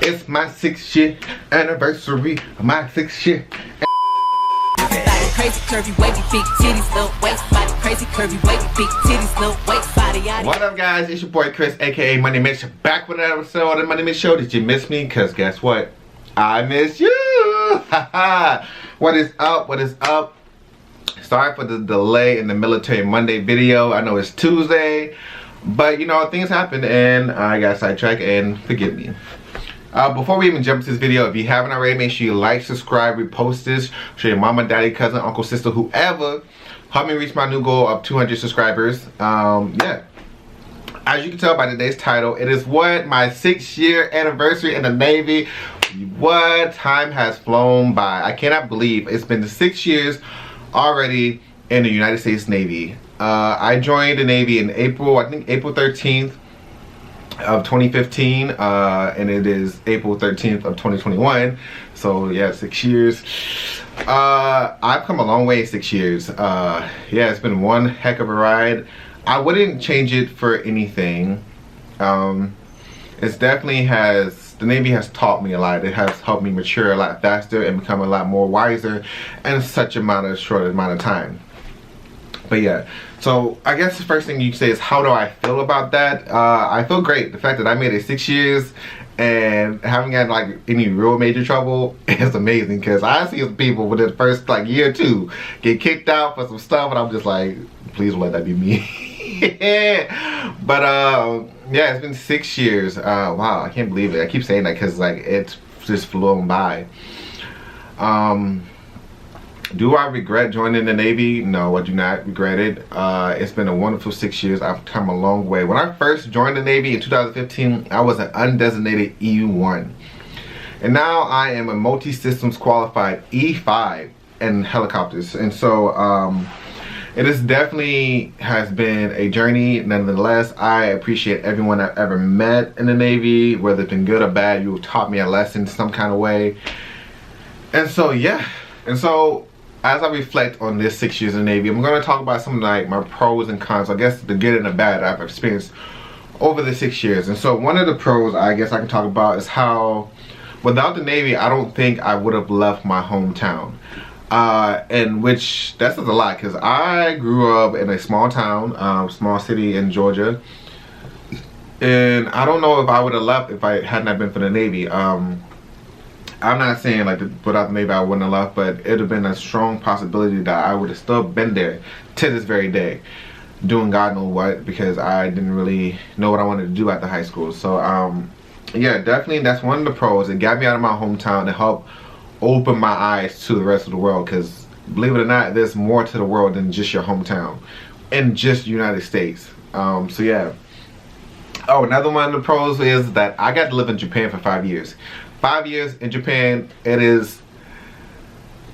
It's my 6th-year anniversary. My 6th-year. Crazy curvy wavy big titties, little waist body. Crazy curvy wavy big titties, little waist body. What up, guys? It's your boy Chris, aka Money Mitch, back with another episode of the Money Mitch Show. Did you miss me? Cause guess what? I miss you. What is up? What is up? Sorry for the delay in the Military Monday video. I know it's Tuesday, but you know things happen and I got sidetracked, and forgive me. Before we even jump into this video, if you haven't already, make sure you like, subscribe, repost this, show your mama, daddy, cousin, uncle, sister, whoever. Help me reach my new goal of 200 subscribers. Yeah. As you can tell by today's title, it is what? My 6th-year anniversary in the Navy. What? Time has flown by. I cannot believe it's been 6 years already in the United States Navy. I joined the Navy in April, I think April 13th. Of 2015, and it is April 13th of 2021. So yeah, 6 years. I've come a long way in 6 years. Yeah, it's been one heck of a ride. I wouldn't change it for anything. It's definitely the Navy has taught me a lot. It has helped me mature a lot faster and become a lot more wiser in such a short amount of time. But yeah, so I guess the first thing you say is, how do I feel about that? I feel great. The fact that I made it 6 years and haven't had like any real major trouble is amazing, because I see some people within the first like year or two get kicked out for some stuff, and I'm just like, please don't let that be me. But yeah, it's been 6 years. Wow, I can't believe it. I keep saying that because like it's just flown by. Do I regret joining the Navy? No, I do not regret it. It's been a wonderful 6 years. I've come a long way. When I first joined the Navy in 2015, I was an undesignated EU1. And now I am a multi-systems qualified E5 in helicopters. And so it is definitely has been a journey. Nonetheless, I appreciate everyone I've ever met in the Navy, whether it's been good or bad. You've taught me a lesson some kind of way. And so, yeah. And so, as I reflect on this 6 years in the Navy, I'm going to talk about some of like my pros and cons, I guess the good and the bad I've experienced over the 6 years. And so one of the pros I guess I can talk about is how without the Navy, I don't think I would have left my hometown. And which, that says a lot, because I grew up in a small town, small city in Georgia. And I don't know if I would have left if I had not been for the Navy. I'm not saying like without the Navy I wouldn't have left, but it would have been a strong possibility that I would have still been there to this very day, doing God knows what, because I didn't really know what I wanted to do after high school. So yeah, definitely that's one of the pros. It got me out of my hometown to help open my eyes to the rest of the world, because believe it or not, there's more to the world than just your hometown and just the United States. So yeah. Oh, another one of the pros is that I got to live in Japan for 5 years. 5 years in Japan, it is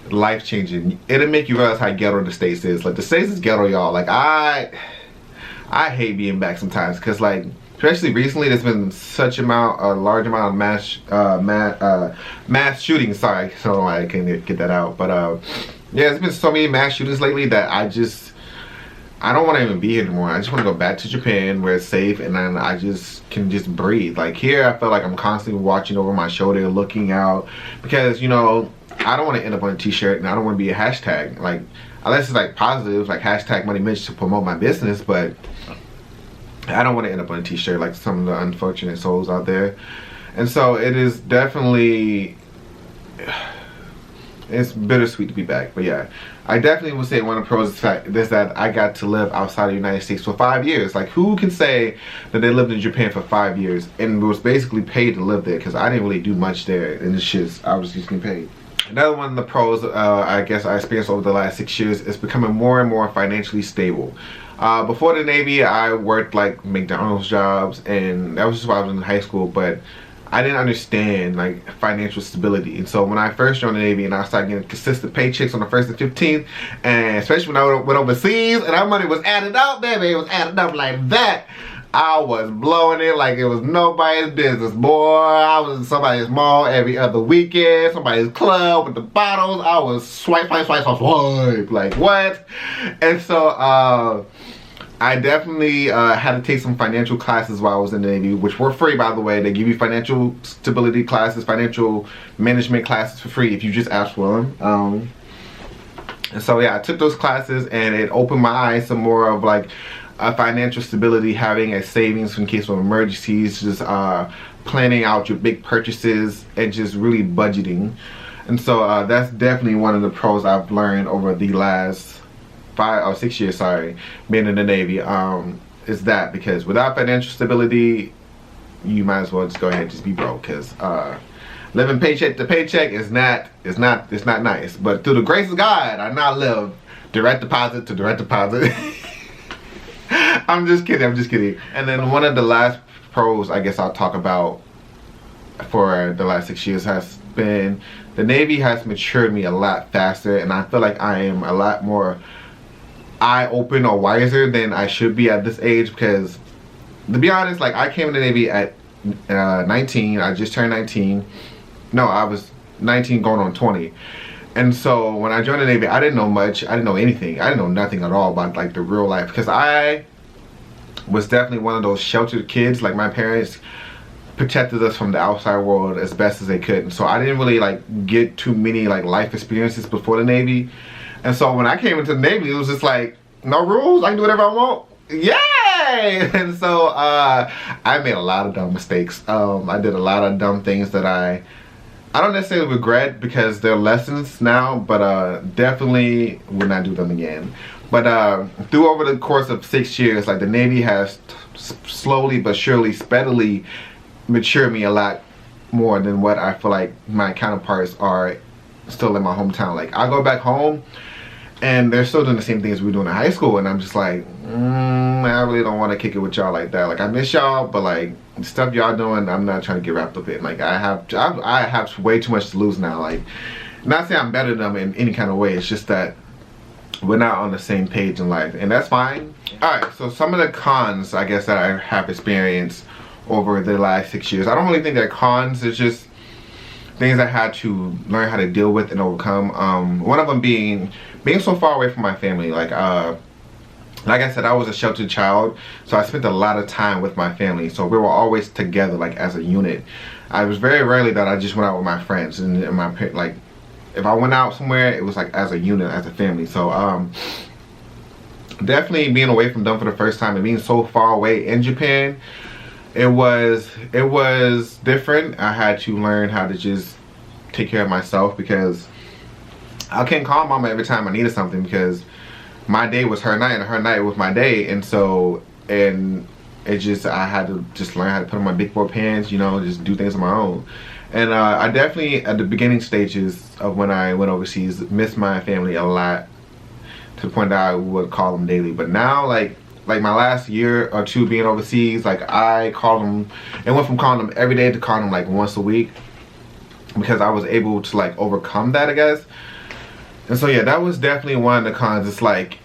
life-changing. It'll make you realize how ghetto the States is. Like, the States is ghetto, y'all. Like, I hate being back sometimes, because like, especially recently, there's been such a large amount of mass shootings. Sorry, so I can't get that out. But yeah, there's been so many mass shootings lately that I don't want to even be here anymore. I just want to go back to Japan where it's safe, and then I just can just breathe. Like here, I feel like I'm constantly watching over my shoulder, looking out, because you know I don't want to end up on a t-shirt, and I don't want to be a hashtag. Like unless it's like positive, like hashtag Money Mitch to promote my business, but I don't want to end up on a t-shirt like some of the unfortunate souls out there. And so it is definitely, it's bittersweet to be back. But yeah, I definitely would say one of the pros is that I got to live outside of the United States for 5 years. Like, who can say that they lived in Japan for 5 years and was basically paid to live there? Because I didn't really do much there, and it's just, I was just getting paid. Another one of the pros I guess I experienced over the last 6 years is becoming more and more financially stable. Before the Navy, I worked like McDonald's jobs, and that was just while I was in high school, but I didn't understand like financial stability. And so when I first joined the Navy and I started getting consistent paychecks on the 1st and 15th, and especially when I went overseas and our money was added up, baby, it was added up like that, I was blowing it like it was nobody's business, boy. I was in somebody's mall every other weekend, somebody's club with the bottles. I was swipe, like what? And so I definitely had to take some financial classes while I was in the Navy, which were free, by the way. They give you financial stability classes, financial management classes for free if you just ask for them. And so yeah, I took those classes and it opened my eyes to more of like financial stability, having a savings in case of emergencies, just planning out your big purchases, and just really budgeting. And so that's definitely one of the pros I've learned over the last 5 or 6 years, sorry, being in the Navy. Is that because without financial stability, you might as well just go ahead and just be broke, because living paycheck to paycheck is not nice. But through the grace of God, I now live direct deposit to direct deposit. I'm just kidding. And then one of the last pros I guess I'll talk about for the last 6 years has been the Navy has matured me a lot faster, and I feel like I am a lot more eye-open or wiser than I should be at this age. Because to be honest, like, I came in the Navy at 19. I just turned 19. No, I was 19 going on 20. And so when I joined the Navy, I didn't know much. I didn't know anything. I didn't know nothing at all about like the real life, because I was definitely one of those sheltered kids. Like, my parents protected us from the outside world as best as they could, and so I didn't really like get too many like life experiences before the Navy. And so when I came into the Navy, it was just like, no rules, I can do whatever I want. Yay! And so I made a lot of dumb mistakes. I did a lot of dumb things that I don't necessarily regret, because they're lessons now, but definitely would not do them again. But through over the course of 6 years, like, the Navy has slowly but surely, steadily matured me a lot more than what I feel like my counterparts are still in my hometown. Like, I go back home and they're still doing the same things we were doing in high school, and I'm just like, I really don't want to kick it with y'all like that. Like, I miss y'all, but like, the stuff y'all doing, I'm not trying to get wrapped up in. Like, I have way too much to lose now. Like, not saying I'm better than them in any kind of way, it's just that we're not on the same page in life, and that's fine. Alright, so some of the cons, I guess, that I have experienced over the last 6 years. I don't really think they're cons, it's just things I had to learn how to deal with and overcome. One of them being so far away from my family. Like I said, I was a sheltered child, so I spent a lot of time with my family. So we were always together, like, as a unit. I was very rarely that I just went out with my friends and my, like, if I went out somewhere, it was like as a unit, as a family. So definitely being away from them for the first time and being so far away in Japan, it was different. I had to learn how to just take care of myself, because I couldn't call mama every time I needed something, because my day was her night and her night was my day. And so, and it just, I had to just learn how to put on my big boy pants, you know, just do things on my own. And I definitely, at the beginning stages of when I went overseas, missed my family a lot, to the point that I would call them daily. But now, like my last year or two being overseas, like, I call them, it went from calling them every day to calling them like once a week, because I was able to like overcome that, I guess. And so yeah, that was definitely one of the cons. It's like,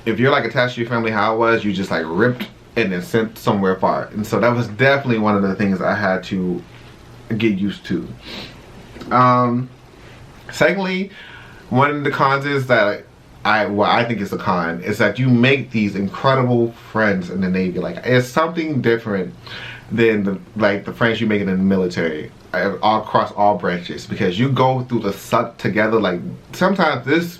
if you're like attached to your family how I was, you just like ripped and then sent somewhere far. And so that was definitely one of the things I had to get used to. Secondly, one of the cons is that what I think is a con is that you make these incredible friends in the Navy. Like, it's something different than the friends you make in the military, all across all branches, because you go through the suck together. Like, sometimes this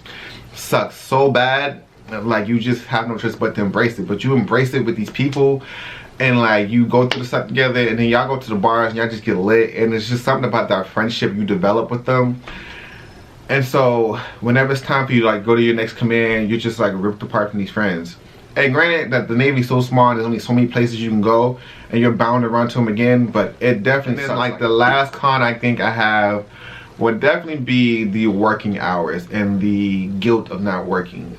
sucks so bad, like, you just have no choice but to embrace it. But you embrace it with these people, and like, you go through the stuff together, and then y'all go to the bars and y'all just get lit, and it's just something about that friendship you develop with them. And so whenever it's time for you to like go to your next command, you're just like ripped apart from these friends. And granted that the Navy's so small, there's only so many places you can go, and you're bound to run to them again, but it definitely sucks. Like, the last con I think I have would definitely be the working hours and the guilt of not working.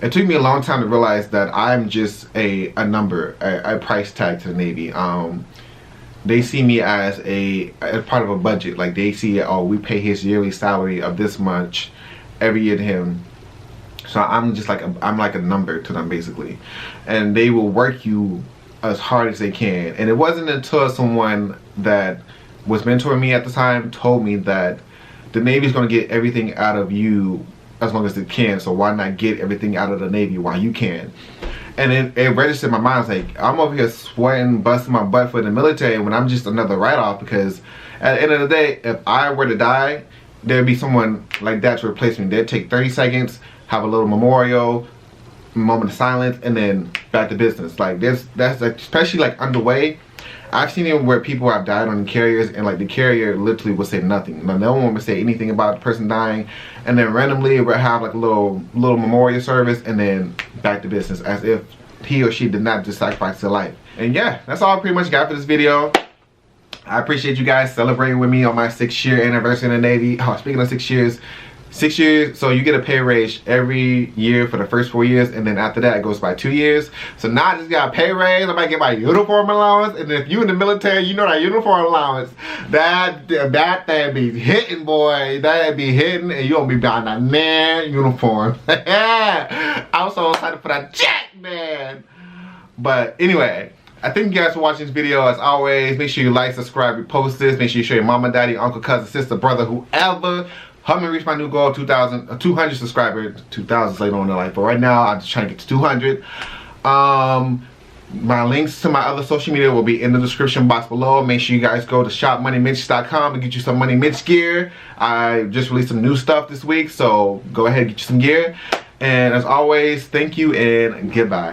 It took me a long time to realize that I'm just a number, a price tag to the Navy. They see me as part of a budget. Like, they see, oh, we pay his yearly salary of this much every year to him. So I'm just like, I'm like a number to them, basically. And they will work you as hard as they can. And it wasn't until someone that was mentoring me at the time told me that the Navy's gonna get everything out of you as long as it can. So why not get everything out of the Navy while you can? And it registered in my mind. It's like, I'm over here sweating, busting my butt for the military when I'm just another write-off, because at the end of the day, if I were to die, there'd be someone like that to replace me. They'd take 30 seconds, have a little memorial, moment of silence, and then back to business. Like that's like, especially like underway. I've seen it where people have died on carriers, and like the carrier literally will say nothing. No one would say anything about the person dying, and then randomly it would have like a little memorial service, and then back to business, as if he or she did not just sacrifice their life. And yeah, that's all I pretty much got for this video. I appreciate you guys celebrating with me on my 6-year anniversary in the Navy. Oh, speaking of 6 years, so you get a pay raise every year for the first 4 years, and then after that it goes by 2 years. So now I just got a pay raise. I might get my uniform allowance, and if you in the military, you know that uniform allowance, that thing be hitting, boy. That be hitting, and you gonna be buying that man uniform. I'm so excited for that check, man. But anyway, I thank you guys for watching this video. As always, make sure you like, subscribe, repost this. Make sure you show your mama, daddy, uncle, cousin, sister, brother, whoever. Help me reach my new goal of 200 subscribers. 2,000 later on in life, but right now I'm just trying to get to 200. My links to my other social media will be in the description box below. Make sure you guys go to shopmoneymitch.com and get you some Money Mitch gear. I just released some new stuff this week, so go ahead and get you some gear. And as always, thank you and goodbye.